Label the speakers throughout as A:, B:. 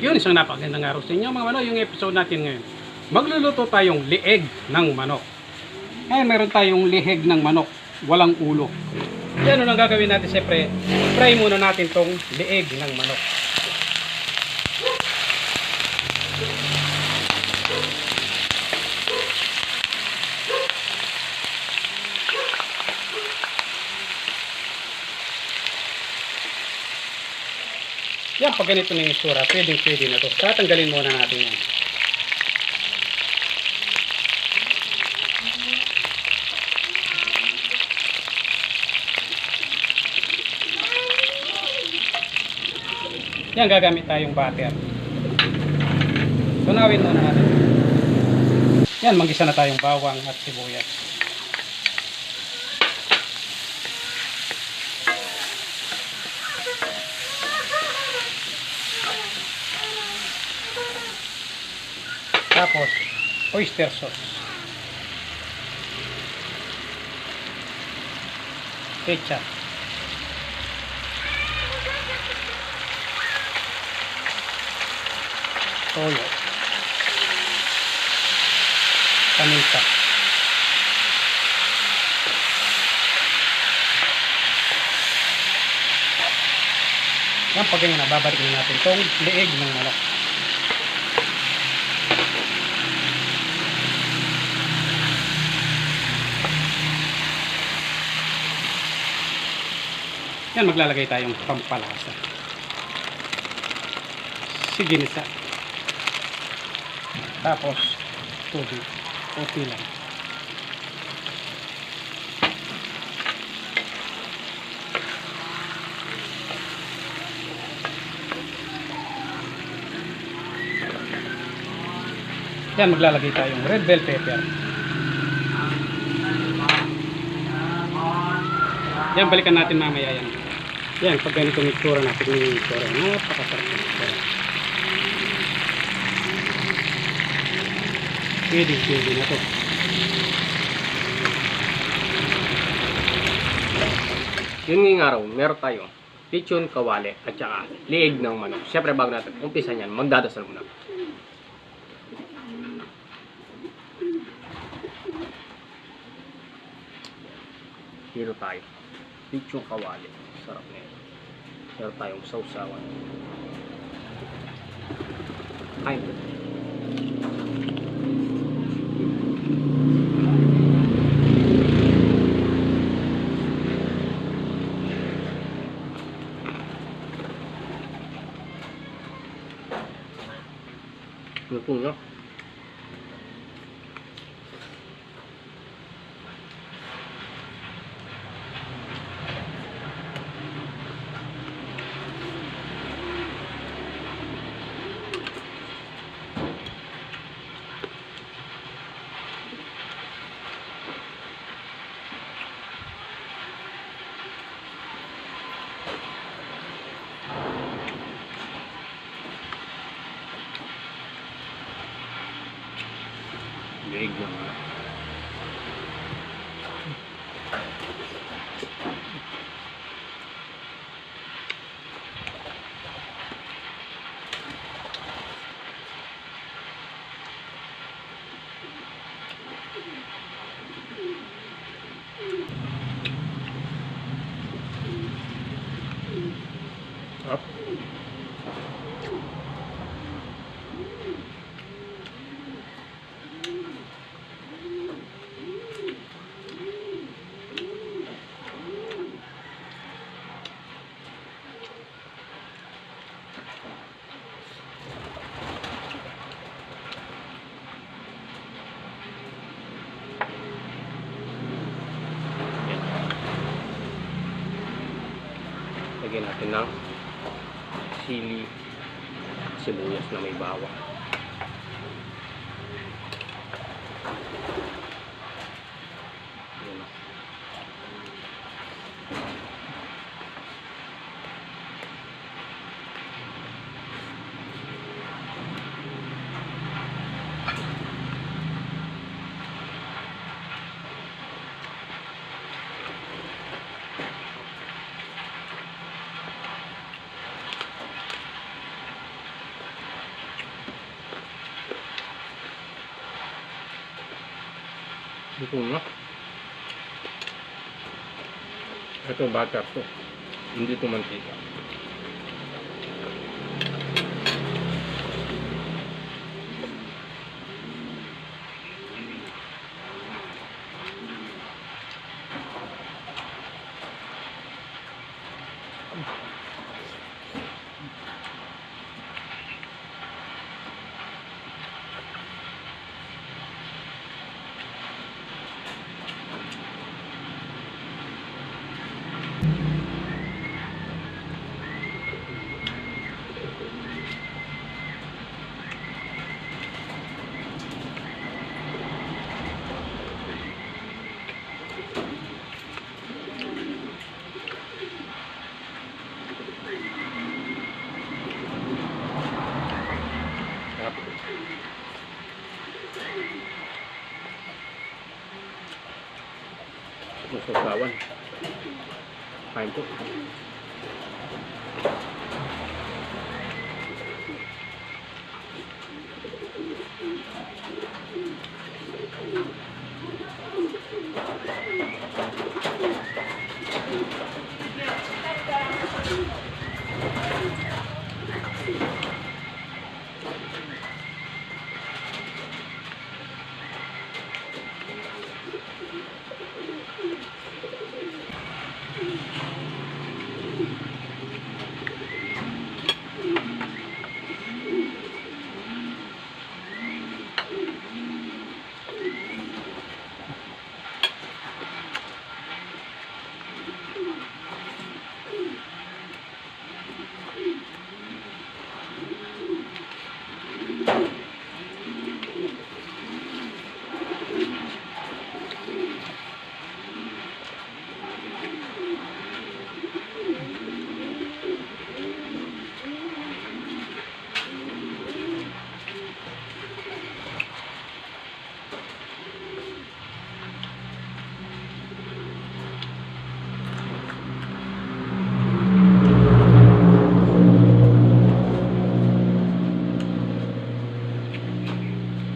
A: Yun, isang napakagandang araw sa inyo mga manok. Yung episode natin ngayon, magluluto tayong lieg ng manok. Ngayon meron tayong lieg ng manok, walang ulo. Yan, ano ang gagawin natin? Siyempre, fry muna natin tong lieg ng manok. Yan, pag ganito na yung sura, pwede na to. Tatanggalin muna natin yan. Yan, gagamit tayong butter. Tunawin muna natin. Yan, mag-isa na tayong bawang at sibuyas. Tapos, oyster sauce. Ketchup. Toyo. Paminta. Yan, pag ganyan, babalik na natin itong lieg ng manok. Yan, maglalagay tayong pampalasa. Siginisa. Tapos, tubig. Okay lang. Yan, maglalagay tayong red bell pepper. Yan, balikan natin mamaya yan. Yan, pag ganito yung itsura natin yung itsura. Napakasarap yung itsura. Pwede na to.
B: Yun ngayong araw, meron tayong lechon kawali at saka lieg ng manok. Siyempre bago natin umpisa niyan, magdadasal muna. Dito tayo. Lechon kawali. Sarap na yun. Meron tayong sausawan. Kain mo. Luto na. Lieg ng manok. Up. Lagyan natin ng sili, sibuyas na may bawang. Ayan. Ito na. Ito butter to. Hindi to mantika. Sarap. Masasawan. Kain po.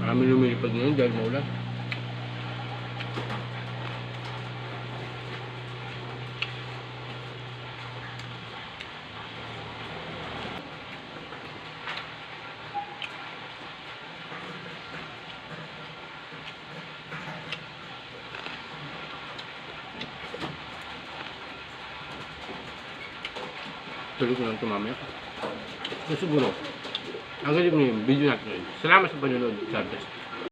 B: Marami lumilipad ngayon dahil maulan. Tuloy ko lang ito mamaya. So siguro, ang galing mo yung video natin ngayon. Salamat sa panonood. God bless.